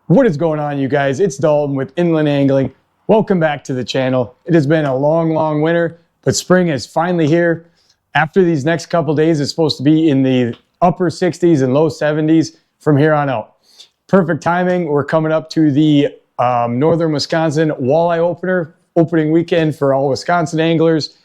What is going on, you guys? It's Dalton with Inland Angling. Welcome back to the channel. It has been a long winter, but spring is finally here. After these next couple days, it's supposed to be in the upper 60s and low 70s from here on out. Perfect timing. We're coming up to the Northern Wisconsin Walleye opening weekend for all Wisconsin anglers.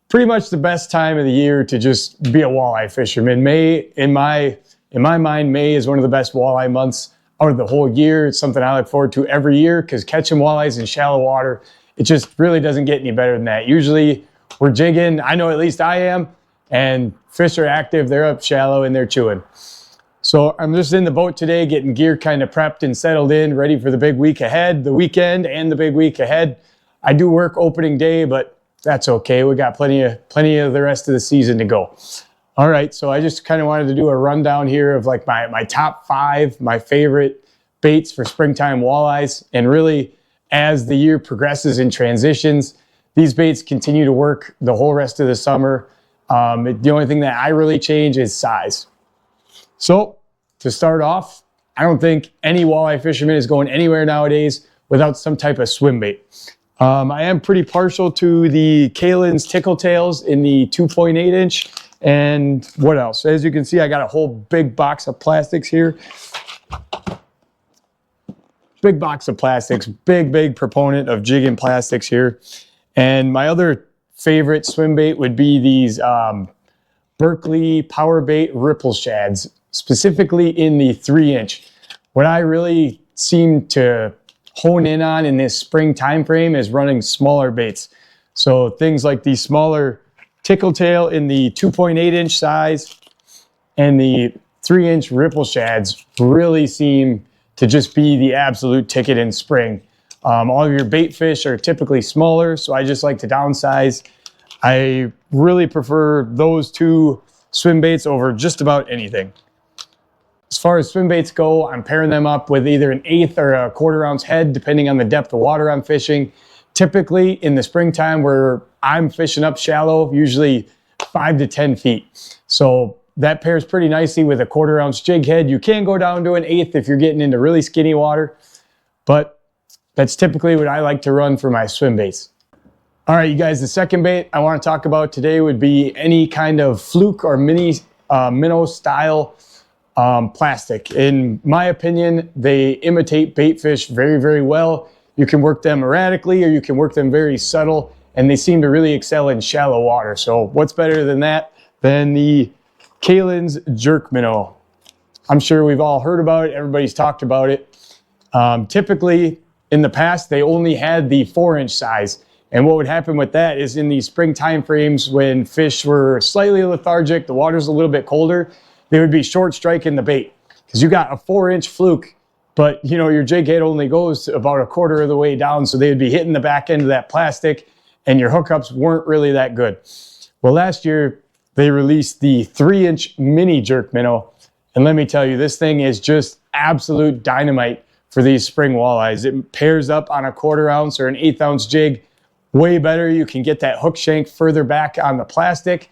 Pretty much the best time of the year to just be a walleye fisherman. May, in my mind, May is one of the best walleye months out of the whole year. It's something I look forward to every year because catching walleyes in shallow water, it just really doesn't get any better than that. Usually we're jigging, I know at least I am, and fish are active, they're up shallow and they're chewing. So I'm just in the boat today, getting gear kind of prepped and settled in, ready for the big week ahead, the weekend and the big week ahead. I do work opening day, but that's okay. We got plenty of the rest of the season to go. All right, so I just kind of wanted to do a rundown here of like my top 5, my favorite baits for springtime walleyes. And really, as the year progresses and transitions, these baits continue to work the whole rest of the summer. The only thing that I really change is size. So to start off, I don't think any walleye fisherman is going anywhere nowadays without some type of swim bait. I am pretty partial to the Kalin's Tickle Tails in the 2.8 inch. And what else? As you can see, I got a whole big box of plastics here. Big box of plastics, big proponent of jigging plastics here. And my other favorite swim bait would be these Berkley Power Bait Ripple Shads, specifically in the 3-inch. What I really seem to hone in on in this spring time frame is running smaller baits. So things like these smaller Tickle Tail in the 2.8 inch size and the 3-inch Ripple Shads really seem to just be the absolute ticket in spring. All of your bait fish are typically smaller, so I just like to downsize. I really prefer those two swim baits over just about anything. As far as swim baits go, I'm pairing them up with either an 1/8 or a 1/4 ounce head, depending on the depth of water I'm fishing. Typically in the springtime where I'm fishing up shallow, usually 5 to 10 feet. So that pairs pretty nicely with a 1/4 ounce jig head. You can go down to an 1/8 if you're getting into really skinny water, but that's typically what I like to run for my swim baits. All right, you guys, the second bait I want to talk about today would be any kind of fluke or minnow style plastic. In my opinion, they imitate bait fish very well. You can work them erratically or you can work them very subtle, and they seem to really excel in shallow water. So what's better than that than the Kalin's Jerk Minnow? I'm sure we've all heard about it. Everybody's talked about it. Typically, in the past, they only had the 4-inch size. And what would happen with that is in these spring time frames when fish were slightly lethargic, the water's a little bit colder, they would be short striking the bait. Because you got a 4-inch fluke, but you know your jig head only goes about a 1/4 of the way down, so they would be hitting the back end of that plastic, and your hookups weren't really that good. Well, last year they released the 3-inch mini jerk minnow, and let me tell you, this thing is just absolute dynamite for these spring walleyes. It pairs up on a 1/4 ounce or an 1/8 ounce jig way better. You can get that hook shank further back on the plastic,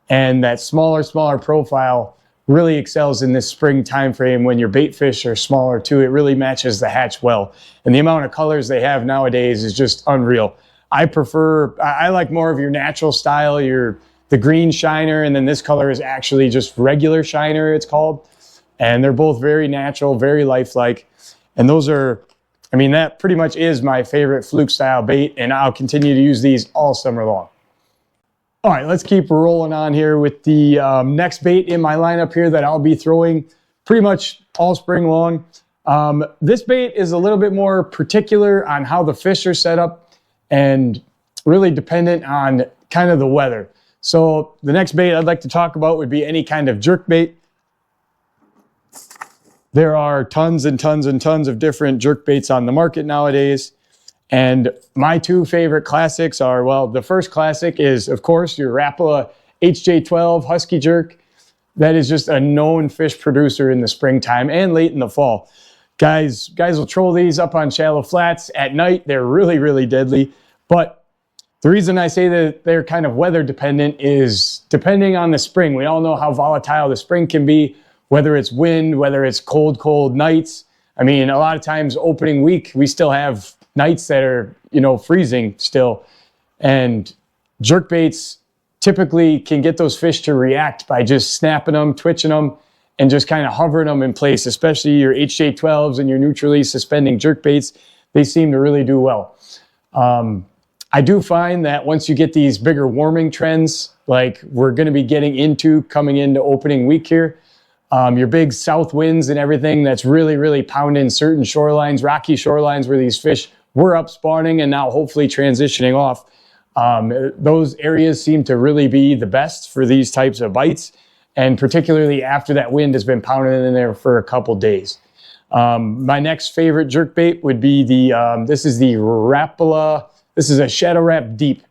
and that smaller profile really excels in this spring time frame when your bait fish are smaller too. It really matches the hatch well. And the amount of colors they have nowadays is just unreal. I like more of your natural style, the green shiner, and then this color is actually just regular shiner, it's called. And they're both very natural, very lifelike. And those are, I mean, that pretty much is my favorite fluke style bait, and I'll continue to use these all summer long. All right, let's keep rolling on here with the next bait in my lineup here that I'll be throwing pretty much all spring long. This bait is a little bit more particular on how the fish are set up and really dependent on kind of the weather. So the next bait I'd like to talk about would be any kind of jerk bait. There are tons and tons of different jerk baits on the market nowadays. And my two favorite classics are, well, the first classic is, of course, your Rapala HJ12 Husky Jerk. That is just a known fish producer in the springtime and late in the fall. Guys will troll these up on shallow flats at night. They're really deadly. But the reason I say that they're kind of weather dependent is depending on the spring. We all know how volatile the spring can be, whether it's wind, whether it's cold nights. I mean, a lot of times opening week, we still have nights that are, you know, freezing still. And jerkbaits typically can get those fish to react by just snapping them, twitching them, and just kind of hovering them in place, especially your HJ12s and your neutrally suspending jerkbaits. They seem to really do well. I do find that once you get these bigger warming trends, like we're going to be getting into coming into opening week here, your big south winds and everything that's really, really pounding certain shorelines, rocky shorelines where these fish were up spawning and now hopefully transitioning off. Those areas seem to really be the best for these types of bites, and particularly after that wind has been pounding in there for a couple days. My next favorite jerkbait would be this is the Rapala. This is a Shadow Rap Deep.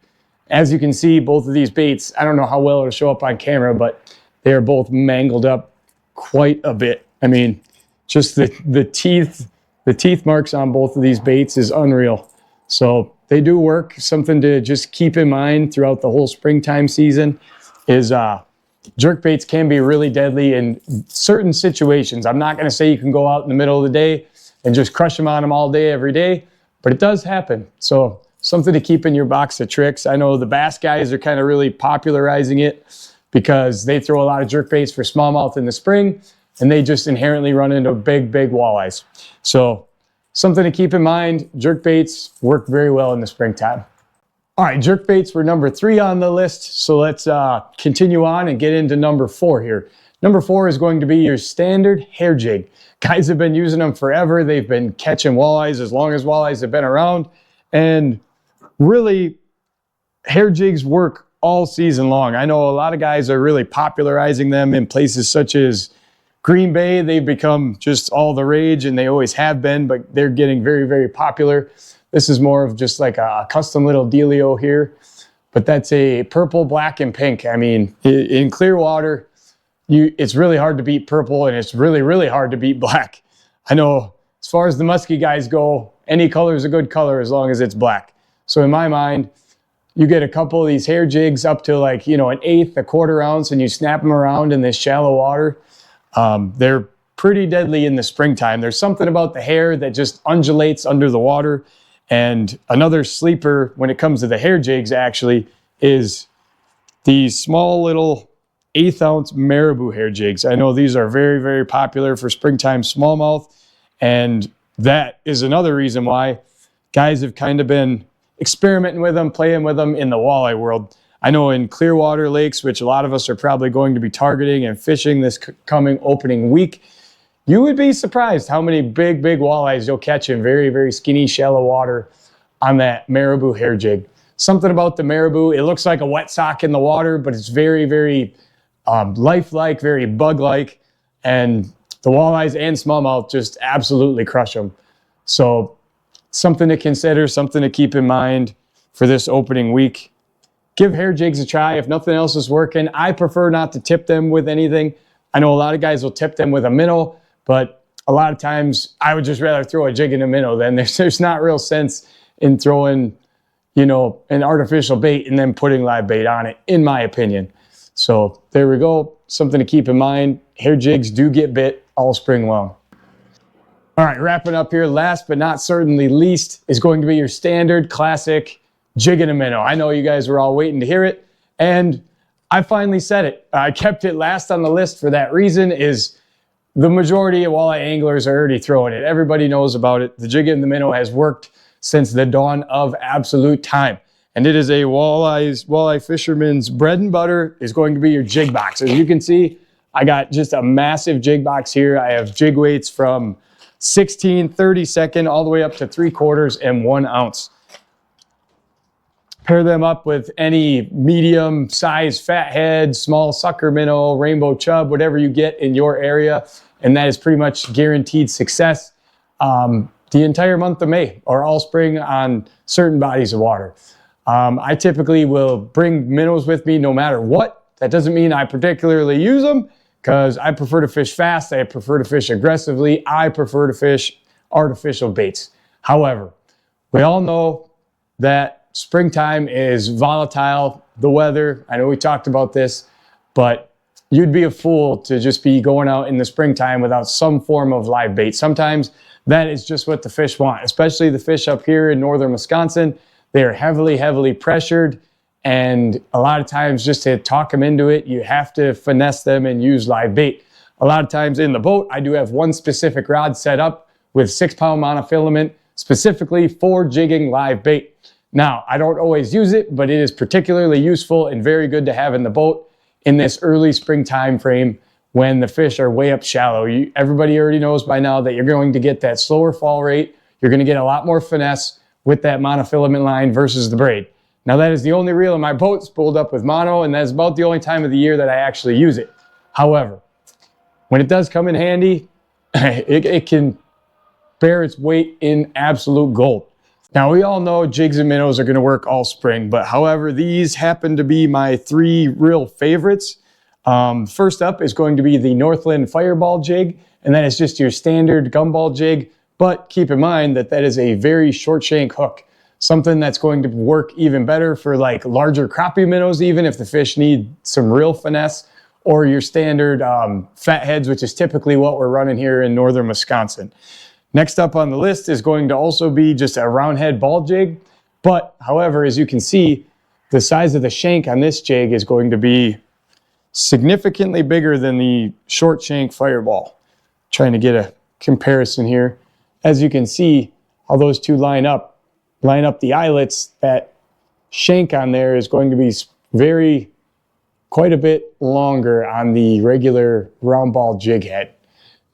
As you can see, both of these baits, I don't know how well it'll show up on camera, but they are both mangled up quite a bit. I mean, just the teeth marks on both of these baits is unreal. So they do work. Something to just keep in mind throughout the whole springtime season is jerkbaits can be really deadly in certain situations. I'm not going to say you can go out in the middle of the day and just crush them on them all day, every day, but it does happen. So something to keep in your box of tricks. I know the bass guys are kind of really popularizing it because they throw a lot of jerkbaits for smallmouth in the spring, and they just inherently run into big, big walleyes. So something to keep in mind, jerkbaits work very well in the springtime. All right, jerkbaits were number 3 on the list. So let's continue on and get into number 4 here. Number 4 is going to be your standard hair jig. Guys have been using them forever. They've been catching walleyes as long as walleyes have been around. And really, hair jigs work all season long. I know a lot of guys are really popularizing them in places such as Green Bay. They've become just all the rage, and they always have been, but they're getting very, very popular. This is more of just like a custom little dealio here, but that's a purple, black, and pink. I mean, in clear water, it's really hard to beat purple, and it's really, really hard to beat black. I know as far as the musky guys go, any color is a good color as long as it's black. So in my mind, you get a couple of these hair jigs up to like, you know, 1/8, 1/4 ounce, and you snap them around in this shallow water. They're pretty deadly in the springtime. There's something about the hair that just undulates under the water. And another sleeper when it comes to the hair jigs actually is these small little 1/8 ounce marabou hair jigs. I know these are very, very popular for springtime smallmouth. And that is another reason why guys have kind of been experimenting with them, playing with them in the walleye world. I know in clearwater lakes, which a lot of us are probably going to be targeting and fishing this coming opening week, you would be surprised how many big, big walleyes you'll catch in very, very skinny, shallow water on that marabou hair jig. Something about the marabou, it looks like a wet sock in the water, but it's very, very lifelike, very bug-like, and the walleyes and smallmouth just absolutely crush them. So something to consider, something to keep in mind for this opening week. Give hair jigs a try. If nothing else is working, I prefer not to tip them with anything. I know a lot of guys will tip them with a minnow, but a lot of times I would just rather throw a jig in a minnow. Then there's not real sense in throwing, you know, an artificial bait and then putting live bait on it, in my opinion. So there we go. Something to keep in mind. Hair jigs do get bit all spring long. All right, wrapping up here, last but not certainly least is going to be your standard classic jig and a minnow. I know you guys were all waiting to hear it, and I finally said it. I kept it last on the list for that reason. Is the majority of walleye anglers are already throwing it. Everybody knows about it. The jig and the minnow has worked since the dawn of absolute time. And it is a walleye fisherman's bread and butter is going to be your jig box. As you can see, I got just a massive jig box here. I have jig weights from 16, 32nd, all the way up to 3/4 and 1 ounce. Pair them up with any medium size fathead, small sucker minnow, rainbow chub, whatever you get in your area. And that is pretty much guaranteed success the entire month of May or all spring on certain bodies of water. I typically will bring minnows with me no matter what. That doesn't mean I particularly use them, because I prefer to fish fast. I prefer to fish aggressively. I prefer to fish artificial baits. However, we all know that springtime is volatile. The weather, I know we talked about this, but you'd be a fool to just be going out in the springtime without some form of live bait. Sometimes that is just what the fish want, especially the fish up here in northern Wisconsin. They are heavily pressured, and a lot of times just to talk them into it, you have to finesse them and use live bait. A lot of times in the boat, I do have one specific rod set up with 6-pound monofilament specifically for jigging live bait. Now, I don't always use it, but it is particularly useful and very good to have in the boat in this early spring time frame when the fish are way up shallow. Everybody already knows by now that you're going to get that slower fall rate. You're going to get a lot more finesse with that monofilament line versus the braid. Now, that is the only reel in my boat spooled up with mono, and that's about the only time of the year that I actually use it. However, when it does come in handy, it can bear its weight in absolute gold. Now, we all know jigs and minnows are going to work all spring, but however, these happen to be my 3 real favorites. First up is going to be the Northland Fireball jig, and that is just your standard gumball jig, but keep in mind that that is a very short shank hook, something that's going to work even better for like larger crappie minnows, even if the fish need some real finesse, or your standard fat heads, which is typically what we're running here in northern Wisconsin. Next up on the list is going to also be just a round head ball jig, but however, as you can see, the size of the shank on this jig is going to be significantly bigger than the short shank Fireball. Trying to get a comparison here. As you can see how those two line up the eyelets, that shank on there is going to be quite a bit longer on the regular round ball jig head.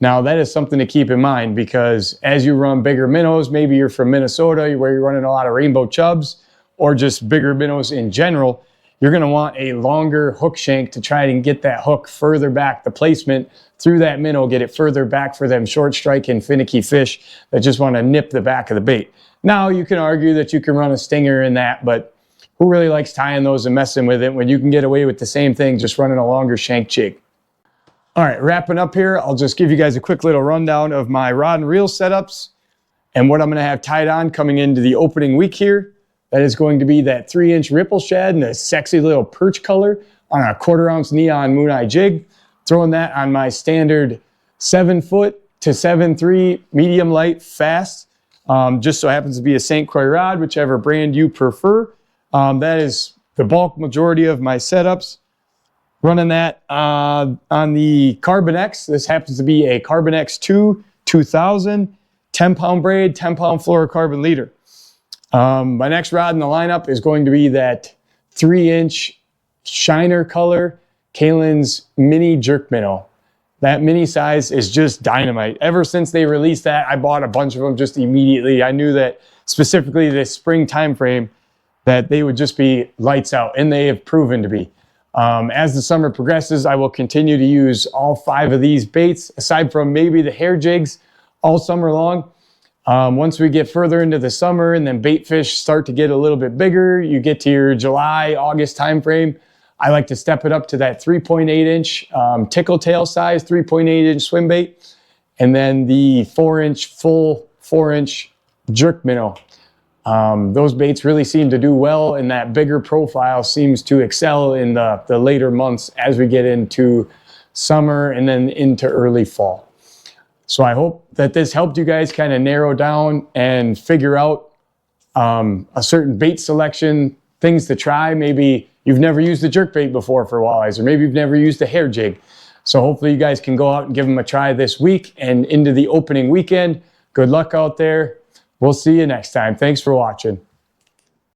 Now, that is something to keep in mind because as you run bigger minnows, maybe you're from Minnesota where you're running a lot of rainbow chubs or just bigger minnows in general, you're going to want a longer hook shank to try and get that hook further back, the placement through that minnow, get it further back for them short strike and finicky fish that just want to nip the back of the bait. Now, you can argue that you can run a stinger in that, but who really likes tying those and messing with it when you can get away with the same thing just running a longer shank jig? All right, wrapping up here, I'll just give you guys a quick little rundown of my rod and reel setups and what I'm going to have tied on coming into the opening week here. That is going to be that 3-inch ripple shad and a sexy little perch color on a 1/4 ounce neon moon eye jig. Throwing that on my standard 7-foot to 7.3 medium light fast. Just so happens to be a St. Croix rod, whichever brand you prefer. That is the bulk majority of my setups. Running that on the Carbon X. This happens to be a Carbon X2 2000, 10-pound braid, 10-pound fluorocarbon leader. My next rod in the lineup is going to be that 3-inch shiner color Kalin's mini jerk minnow. That mini size is just dynamite. Ever since they released that, I bought a bunch of them just immediately. I knew that specifically this spring time frame that they would just be lights out, and they have proven to be. As the summer progresses, I will continue to use all 5 of these baits, aside from maybe the hair jigs, all summer long. Once we get further into the summer and then bait fish start to get a little bit bigger, you get to your July, August time frame, I like to step it up to that 3.8-inch tickle tail size, 3.8-inch swim bait, and then the 4-inch, full 4-inch jerk minnow. Those baits really seem to do well, and that bigger profile seems to excel in the later months as we get into summer and then into early fall. So I hope that this helped you guys kind of narrow down and figure out a certain bait selection, things to try. Maybe you've never used a jerkbait before for walleyes, or maybe you've never used a hair jig. So hopefully you guys can go out and give them a try this week and into the opening weekend. Good luck out there. We'll see you next time. Thanks for watching.